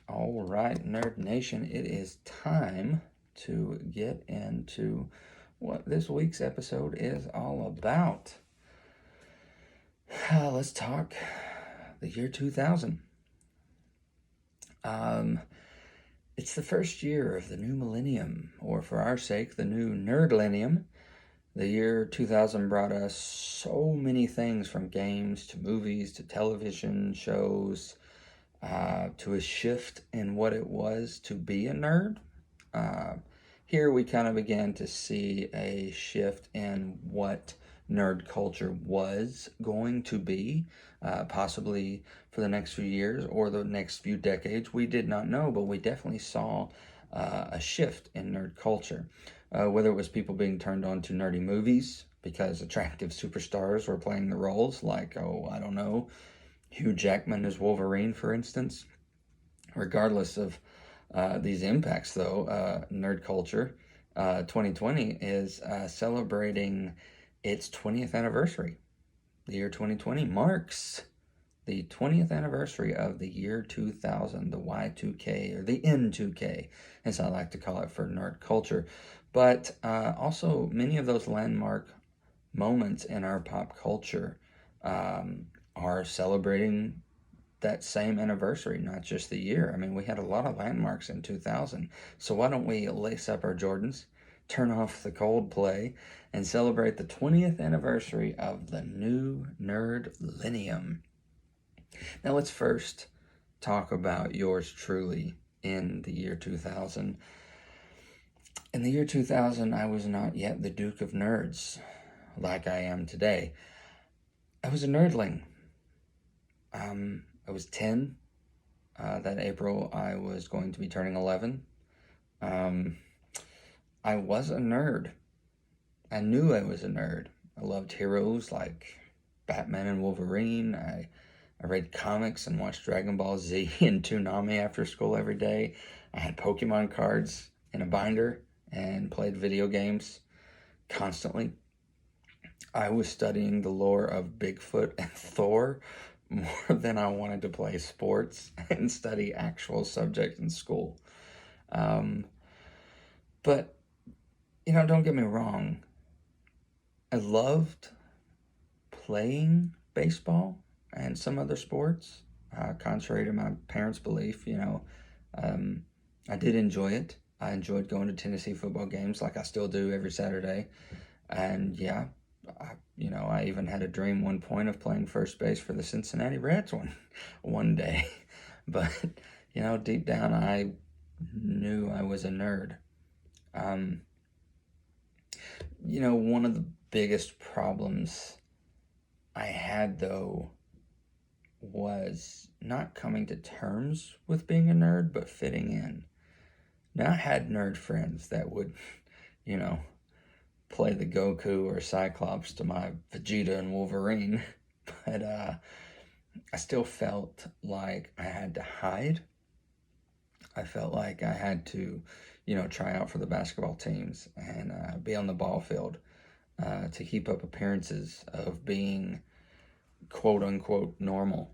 All right, Nerd Nation, it is time to get into what this week's episode is all about. Let's talk the year 2000. It's the first year of the new millennium, or for our sake, the new nerdlennium. The year 2000 brought us so many things from games to movies to television shows, to a shift in what it was to be a nerd. Here we kind of began to see a shift in what nerd culture was going to be, possibly for the next few years or the next few decades. We did not know, but we definitely saw a shift in nerd culture. Whether it was people being turned on to nerdy movies because attractive superstars were playing the roles, like, I don't know, Hugh Jackman as Wolverine, for instance. Regardless of these impacts, though, nerd culture 2020 is celebrating its 20th anniversary. The year 2020 marks the 20th anniversary of the year 2000, the Y2K, or the N2K, as I like to call it for nerd culture. But also, many of those landmark moments in our pop culture are celebrating that same anniversary, not just the year. I mean, we had a lot of landmarks in 2000. So why don't we lace up our Jordans, turn off the Coldplay, and celebrate the 20th anniversary of the new nerdlennium. Now let's first talk about yours truly in the year 2000. In the year 2000, I was not yet the Duke of Nerds like I am today. I was a nerdling. I was 10. That April, I was going to be turning 11. I was a nerd. I knew I was a nerd. I loved heroes like Batman and Wolverine. I read comics and watched Dragon Ball Z and Toonami after school every day. I had Pokemon cards in a binder and played video games constantly. I was studying the lore of Bigfoot and Thor more than I wanted to play sports and study actual subjects in school. But, don't get me wrong. I loved playing baseball and some other sports, contrary to my parents' belief. I did enjoy it. I enjoyed going to Tennessee football games like I still do every Saturday. And yeah, I even had a dream one point of playing first base for the Cincinnati Reds one day. But, deep down, I knew I was a nerd. One of the biggest problems I had, though, was not coming to terms with being a nerd, but fitting in. Now, I had nerd friends that would, play the Goku or Cyclops to my Vegeta and Wolverine, but I still felt like I had to hide. I felt like I had to, try out for the basketball teams and be on the ball field to keep up appearances of being quote unquote normal.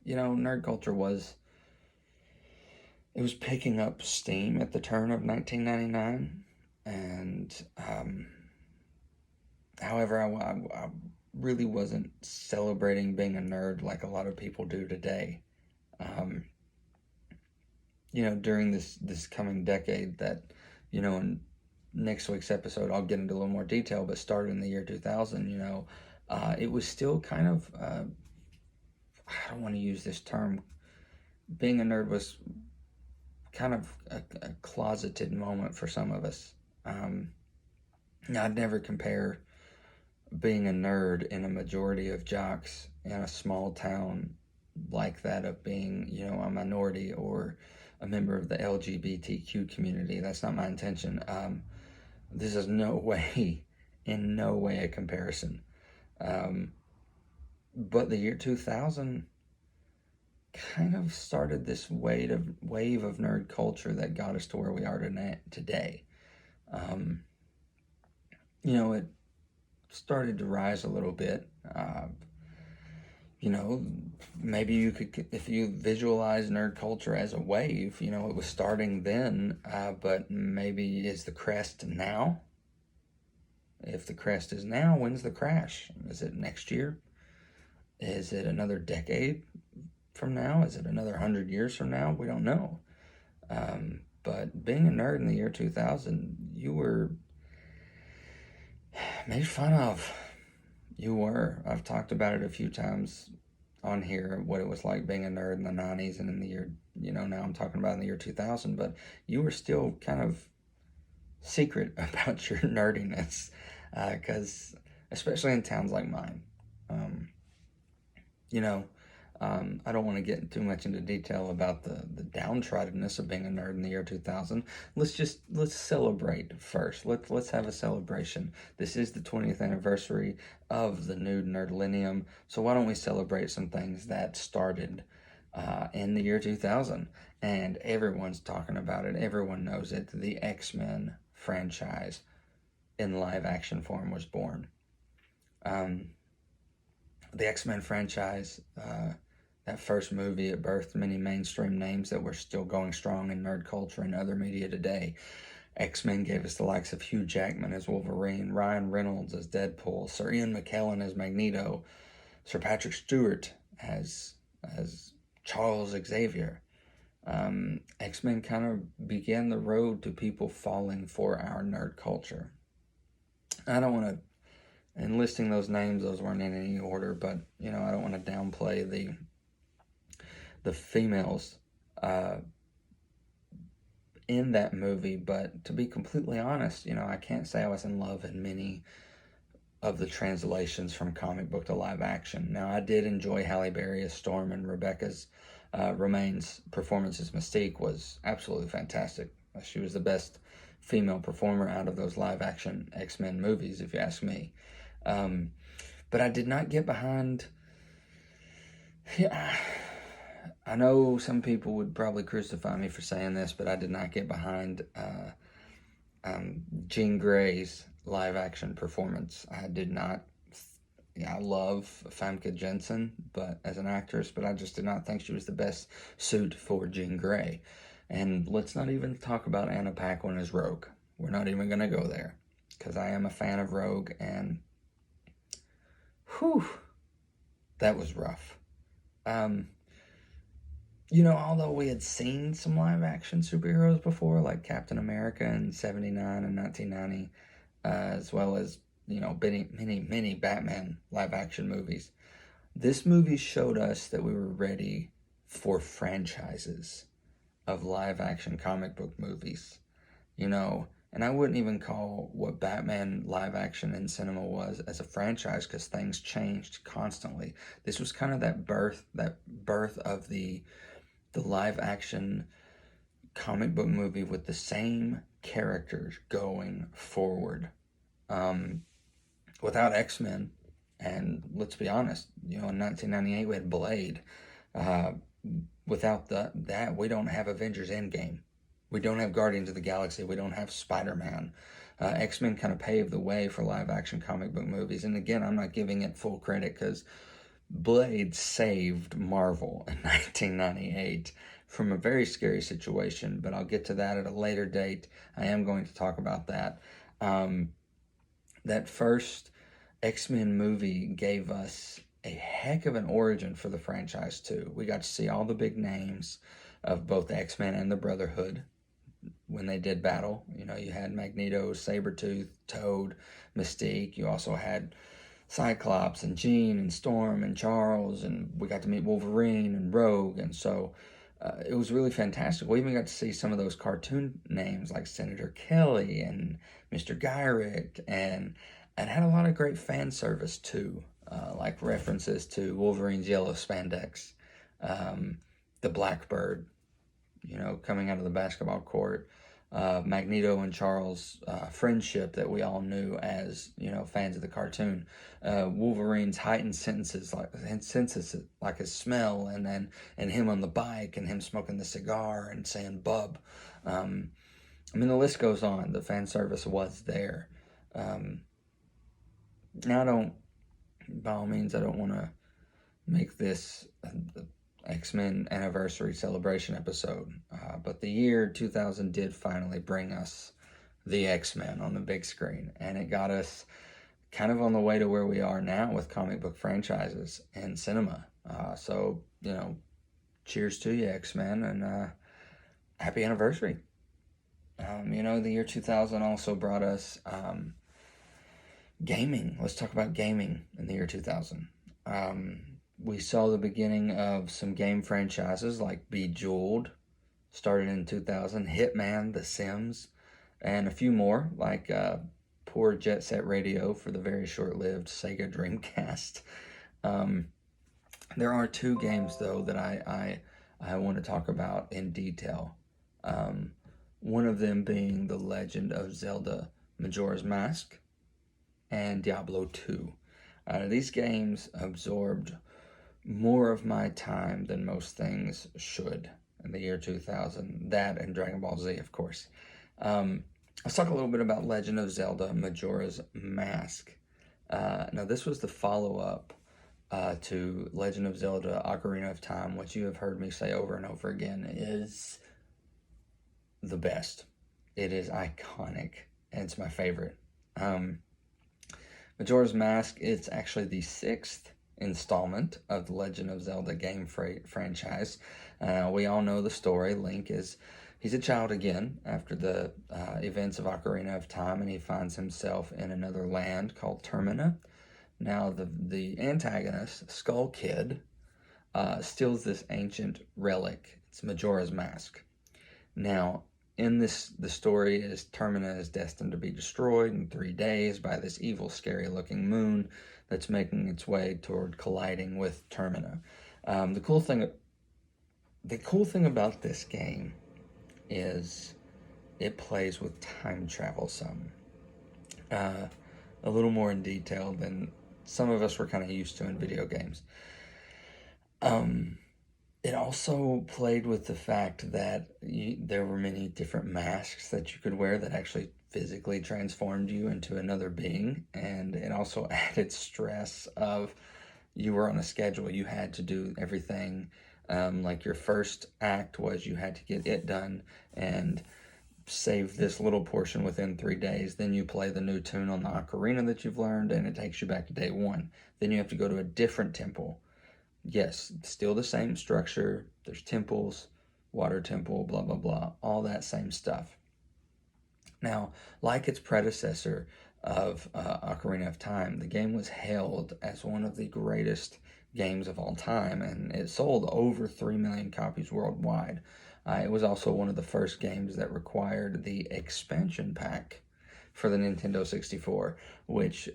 Nerd culture was picking up steam at the turn of 1999, and however, I really wasn't celebrating being a nerd like a lot of people do today. During this coming decade that, in next week's episode, I'll get into a little more detail, but started in the year 2000, it was still kind of, I don't want to use this term, being a nerd was kind of a closeted moment for some of us. I'd never compare being a nerd in a majority of jocks in a small town like that of being, a minority or a member of the LGBTQ community. That's not my intention. This is in no way a comparison. But the year 2000 kind of started this wave of nerd culture that got us to where we are today. It started to rise a little bit. you know, maybe you could, if you visualize nerd culture as a wave, it was starting then, but maybe is the crest now? If the crest is now, when's the crash? Is it next year? Is it another decade from now? Is it another 100 years from now? We don't know. But being a nerd in the year 2000, you were made fun of. You were. I've talked about it a few times on here, what it was like being a nerd in the 90s and in the year, now I'm talking about in the year 2000, but you were still kind of secret about your nerdiness, because especially in towns like mine, um, you know, I don't want to get too much into detail about the downtroddenness of being a nerd in the year 2000. Let's celebrate first. Let's have a celebration. This is the 20th anniversary of the new Nerdlenium, so why don't we celebrate some things that started in the year 2000, and everyone's talking about it. Everyone knows it. The X-Men franchise in live action form was born. The X-Men franchise, that first movie, it birthed many mainstream names that were still going strong in nerd culture and other media today. X-Men gave us the likes of Hugh Jackman as Wolverine, Ryan Reynolds as Deadpool, Sir Ian McKellen as Magneto, Sir Patrick Stewart as Charles Xavier. X-Men kind of began the road to people falling for our nerd culture. I don't want to, in listing those names, those weren't in any order, but I don't want to downplay the females in that movie, but to be completely honest, I can't say I was in love in many of the translations from comic book to live action. Now, I did enjoy Halle Berry as Storm, and Rebecca's Romaine's performance as Mystique was absolutely fantastic. She was the best female performer out of those live action X-Men movies, if you ask me. But I did not get behind. Yeah, I know some people would probably crucify me for saying this, but I did not get behind Jean Grey's live action performance. I did not. I love Famke Jensen, but as an actress, but I just did not think she was the best suit for Jean Grey. And let's not even talk about Anna Paquin as Rogue. We're not even going to go there, because I am a fan of Rogue, and whew, that was rough. Although we had seen some live action superheroes before, like Captain America in 79 and 1990, as well as, many Batman live action movies. This movie showed us that we were ready for franchises of live action comic book movies, and I wouldn't even call what Batman live action in cinema was as a franchise, because things changed constantly. This was kind of that birth of the live action comic book movie with the same characters going forward. Without X-Men, and let's be honest, in 1998 we had Blade. Without that, we don't have Avengers Endgame. We don't have Guardians of the Galaxy. We don't have Spider-Man. X-Men kind of paved the way for live action comic book movies. And again, I'm not giving it full credit, because Blade saved Marvel in 1998 from a very scary situation, but I'll get to that at a later date. I am going to talk about that. That first X-Men movie gave us a heck of an origin for the franchise, too. We got to see all the big names of both X-Men and the Brotherhood when they did battle. You had Magneto, Sabretooth, Toad, Mystique. You also had Cyclops and Jean and Storm and Charles, and we got to meet Wolverine and Rogue, and so it was really fantastic. We even got to see some of those cartoon names like Senator Kelly and Mr. Gyrick, and it had a lot of great fan service too, like references to Wolverine's yellow spandex, the Blackbird, coming out of the basketball court, Magneto and Charles' friendship that we all knew as, fans of the cartoon, Wolverine's heightened senses like his smell, and him on the bike, and him smoking the cigar and saying bub. The list goes on. The fan service was there. Now, by all means, I don't want to make this X-Men anniversary celebration episode. But the year 2000 did finally bring us the X-Men on the big screen, and it got us kind of on the way to where we are now with comic book franchises and cinema. So, cheers to you, X-Men, and happy anniversary. The year 2000 also brought us gaming. Let's talk about gaming in the year 2000. We saw the beginning of some game franchises like Bejeweled, started in 2000, Hitman, The Sims, and a few more like poor Jet Set Radio for the very short-lived Sega Dreamcast. There are two games though that I want to talk about in detail. One of them being The Legend of Zelda Majora's Mask and Diablo 2. These games absorbed more of my time than most things should in the year 2000. That and Dragon Ball Z, of course. Let's talk a little bit about Legend of Zelda Majora's Mask. Now, this was the follow-up to Legend of Zelda Ocarina of Time, which you have heard me say over and over again is the best. It is iconic, and it's my favorite. Majora's Mask, it's actually the 6th installment of the Legend of Zelda game franchise. We all know the story. Link he's a child again after the events of Ocarina of Time, and he finds himself in another land called Termina. Now, the antagonist, Skull Kid, steals this ancient relic. It's Majora's Mask. Now, in the story is Termina is destined to be destroyed in 3 days by this evil, scary-looking moon that's making its way toward colliding with Termina. The cool thing about this game is it plays with time travel some. A little more in detail than some of us were kind of used to in video games. It also played with the fact that there were many different masks that you could wear that actually physically transformed you into another being, and it also added stress of you were on a schedule. You had to do everything. Like your first act was you had to get it done and save this little portion within 3 days. Then you play the new tune on the ocarina that you've learned, and it takes you back to day one. Then you have to go to a different temple. Yes, still the same structure. There's temples, water temple, blah, blah, blah, all that same stuff. Now, like its predecessor of Ocarina of Time, the game was hailed as one of the greatest games of all time, and it sold over 3 million copies worldwide. It was also one of the first games that required the expansion pack for the Nintendo 64, which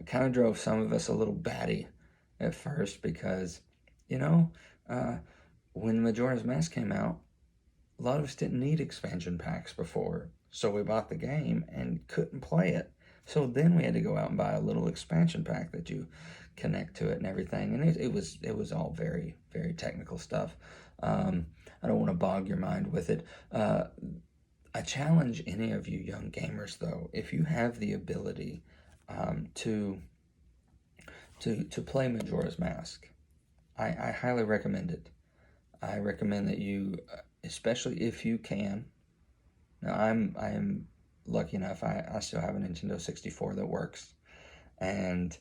kind of drove some of us a little batty at first because, when Majora's Mask came out, a lot of us didn't need expansion packs before, so we bought the game and couldn't play it. So then we had to go out and buy a little expansion pack that you connect to it and everything, and it was all very, very technical stuff. I don't want to bog your mind with it. I challenge any of you young gamers, though, if you have the ability to play Majora's Mask, I highly recommend it. I recommend that you, especially if you can. Now, I am lucky enough, I still have a Nintendo 64 that works, and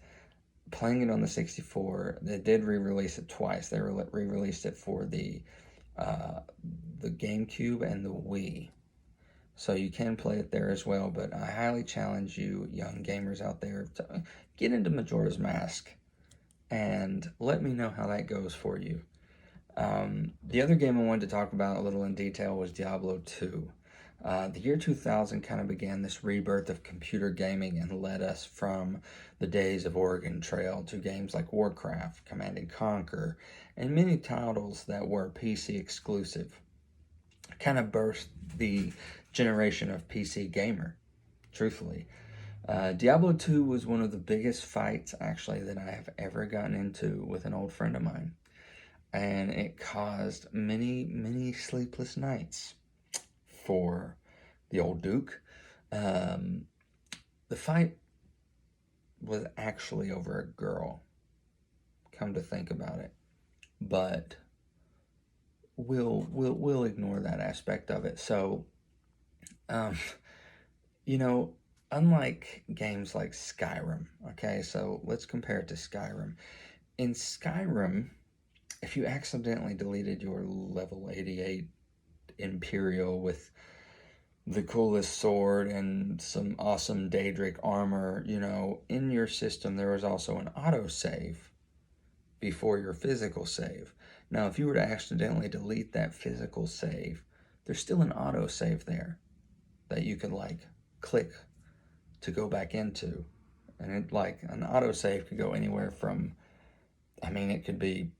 playing it on the 64, they did re-release it twice. They re-released it for the GameCube and the Wii. So you can play it there as well, but I highly challenge you, young gamers out there, to get into Majora's Mask and let me know how that goes for you. The other game I wanted to talk about a little in detail was Diablo 2. The year 2000 kind of began this rebirth of computer gaming and led us from the days of Oregon Trail to games like Warcraft, Command & Conquer, and many titles that were PC exclusive. Kind of birthed the generation of PC gamer, truthfully. Diablo 2 was one of the biggest fights, actually, that I have ever gotten into with an old friend of mine. And it caused many, many sleepless nights for the old Duke. The fight was actually over a girl. come to think about it. But we'll ignore that aspect of it. So, um, you know, unlike games like Skyrim, okay, so let's compare it to Skyrim. In Skyrim, if you accidentally deleted your level 88 Imperial with the coolest sword and some awesome Daedric armor, in your system there was also an autosave before your physical save. Now, if you were to accidentally delete that physical save, there's still an autosave there that you could click to go back into. And an autosave could go anywhere from, it could be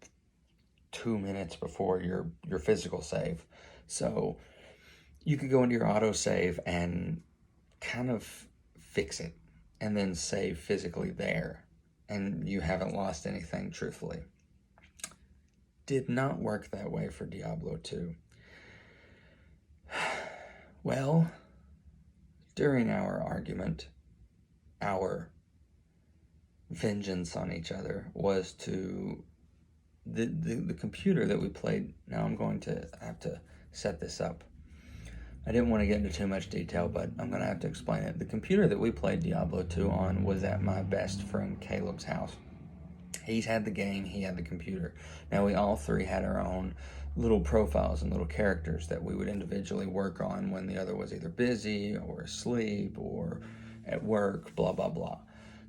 2 minutes before your physical save. So you could go into your autosave and kind of fix it and then save physically there, and you haven't lost anything, truthfully. Did not work that way for Diablo 2. Well, during our argument, our vengeance on each other was to the computer that we played. Now I'm going to have to set this up. I didn't want to get into too much detail, but I'm going to have to explain it. The computer that we played Diablo 2 on was at my best friend Caleb's house. He's had the game, he had the computer. Now we all three had our own little profiles and little characters that we would individually work on when the other was either busy or asleep or at work, blah, blah, blah.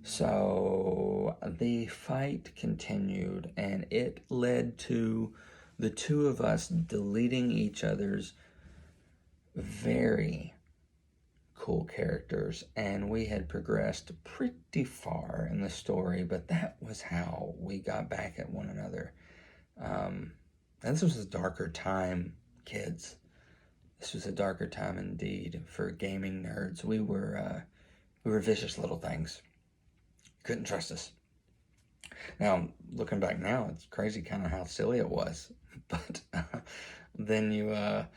So the fight continued, and it led to the two of us deleting each other's very cool characters, and we had progressed pretty far in the story, but that was how we got back at one another. This was a darker time, kids. This was a darker time indeed for gaming nerds. We were vicious little things. Couldn't trust us. Now, looking back now, it's crazy kind of how silly it was. But then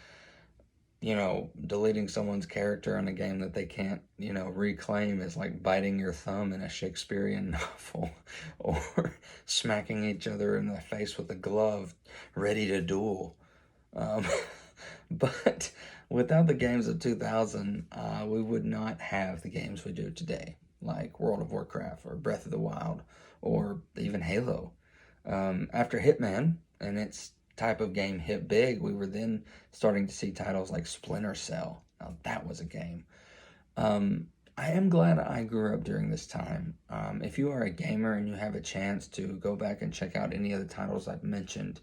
deleting someone's character in a game that they can't, reclaim is like biting your thumb in a Shakespearean novel, or smacking each other in the face with a glove, ready to duel. But without the games of 2000, we would not have the games we do today, like World of Warcraft or Breath of the Wild or even Halo. After Hitman and its type of game hit big, we were then starting to see titles like Splinter Cell. Now that was a game. I am glad I grew up during this time. If you are a gamer and you have a chance to go back and check out any of the titles I've mentioned,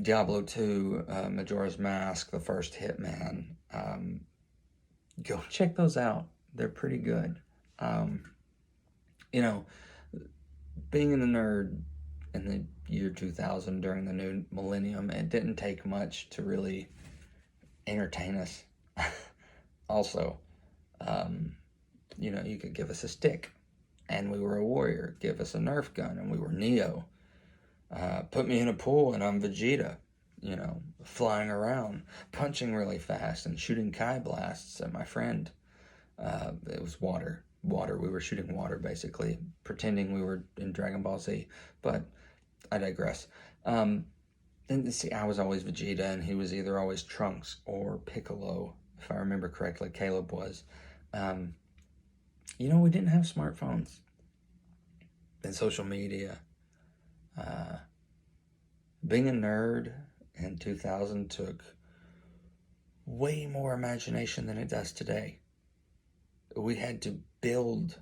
Diablo 2, Majora's Mask, the first Hitman, go check those out. They're pretty good. Being a nerd in the year 2000 during the new millennium, it didn't take much to really entertain us. Also, you could give us a stick and we were a warrior. Give us a Nerf gun and we were Neo. Put me in a pool and I'm Vegeta, flying around, punching really fast and shooting Kai blasts at my friend. It was water. We were shooting water, basically, pretending we were in Dragon Ball Z, but I digress. Then, see, I was always Vegeta, and he was either always Trunks or Piccolo, if I remember correctly. Caleb was. We didn't have smartphones and social media. Being a nerd in 2000 took way more imagination than it does today. We had to build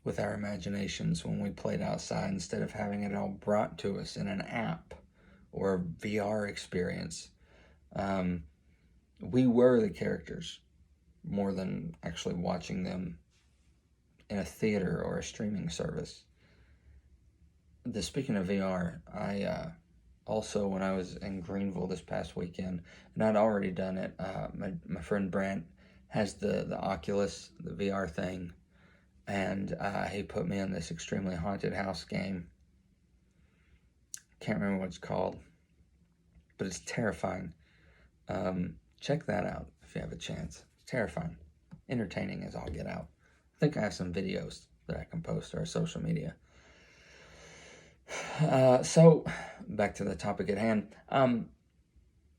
with our imaginations when we played outside instead of having it all brought to us in an app or a VR experience. We were the characters more than actually watching them in a theater or a streaming service. Speaking of VR, I also, when I was in Greenville this past weekend, and I'd already done it, my friend Brant has the Oculus, the VR thing, and he put me in this extremely haunted house game. Can't remember what it's called, but it's terrifying. Check that out if you have a chance. It's terrifying. Entertaining as all get out. I think I have some videos that I can post to our social media. So, back to the topic at hand.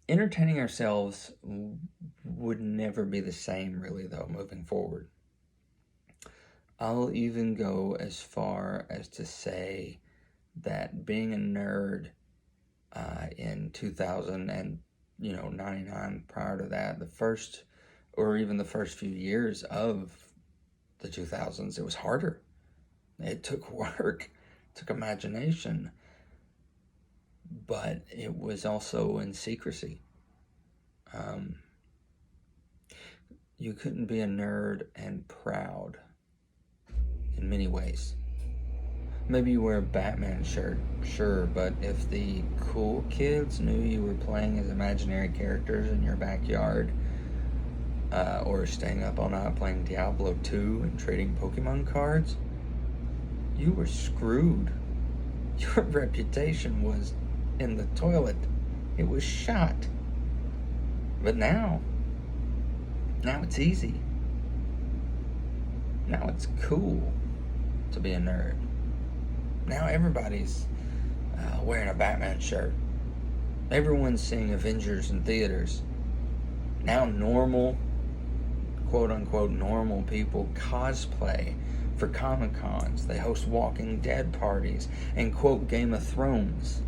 Entertaining ourselves would never be the same, really, though, moving forward. I'll even go as far as to say that being a nerd in 2000 and 99 prior to that, the first or even the first few years of the 2000s, it was harder. It took work, it took imagination, but it was also in secrecy. You couldn't be a nerd and proud in many ways. Maybe you wear a Batman shirt, sure, but if the cool kids knew you were playing as imaginary characters in your backyard, or staying up all night playing Diablo 2 and trading Pokemon cards, you were screwed. Your reputation was in the toilet. It was shot. But now it's easy. Now it's cool to be a nerd. Now everybody's wearing a Batman shirt. Everyone's seeing Avengers in theaters. Now normal, quote unquote, normal people cosplay for Comic Cons. They host Walking Dead parties and quote Game of Thrones.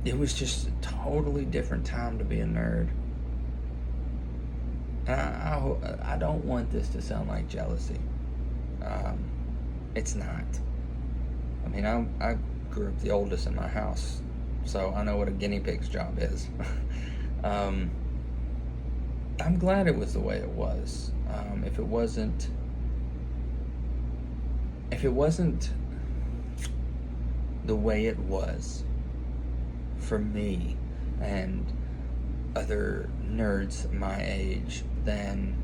It was just a totally different time to be a nerd. And I don't want this to sound like jealousy. It's not. I mean, I grew up the oldest in my house, so I know what a guinea pig's job is. I'm glad it was the way it was. If it wasn't the way it was for me and other nerds my age, then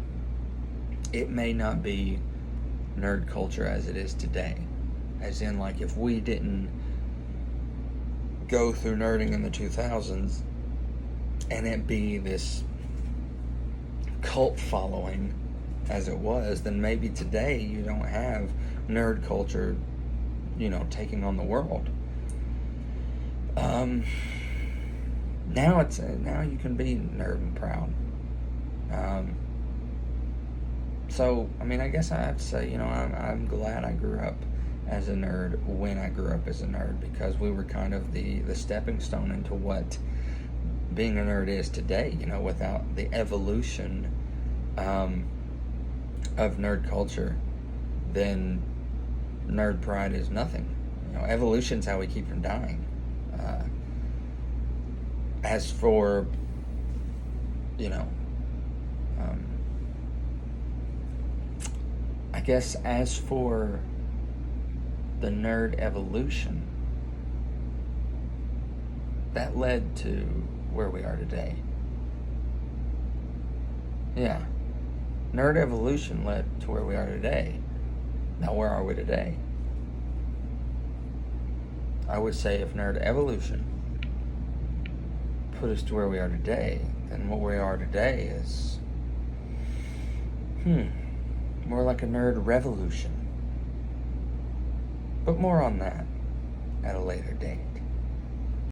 it may not be nerd culture as it is today. As in, like, if we didn't go through nerding in the 2000s and it be this cult following as it was, then maybe today you don't have nerd culture, taking on the world. Now you can be nerd and proud. So, I mean, I guess I have to say, I'm glad I grew up as a nerd when I grew up as a nerd, because we were kind of the stepping stone into what being a nerd is today. Without the evolution of nerd culture, then nerd pride is nothing. Evolution's how we keep from dying. As for, I guess as for the nerd evolution, that led to where we are today. Yeah. Nerd evolution led to where we are today. Now, where are we today? I would say if nerd evolution put us to where we are today, then what we are today is more like a nerd revolution. But more on that at a later date.